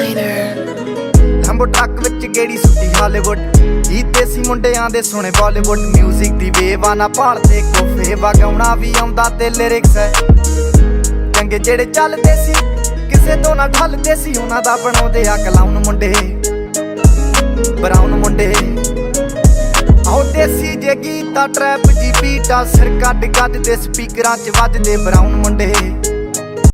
ਲੰਬੋ truck ਵਿੱਚ ਗੇੜੀ ਸੁੱਟੀ Hollywood ਗੀਤ ਦੇਸੀ ਮੁੰਡਿਆਂ ਦੇ ਸੁਣੇ ਬਾਲੀਵੁੱਡ ਮਿਊਜ਼ਿਕ ਦੀ ਵੇਵਾ ਨਾ ਭਾਲਦੇ ਕੋਫੇ ਵਗਾਉਣਾ ਵੀ ਆਉਂਦਾ ਤੇ ਲਿਰਿਕਸ ਹੈ ਚੰਗੇ ਜਿਹੜੇ ਚੱਲਦੇ ਸੀ ਕਿਸੇ ਤੋਂ ਨਾ ਢਲਦੇ ਸੀ ਉਹਨਾਂ ਦਾ ਬਣਾਉਂਦੇ ਆ ਕਲਾਉਨ ਮੁੰਡੇ ਬਰਾਉਨ ਮੁੰਡੇ ਆਉਂਦੇ ਸੀ ਜੇ ਗੀਤਾ ਟਰੈਪ ਜੀ ਬੀਟਾ ਸਿਰ ਕੱਢ ਗੱਜ ਦੇ ਸਪੀਕਰਾਂ 'ਚ ਵੱਜਦੇ ਬਰਾਉਨ ਮੁੰਡੇ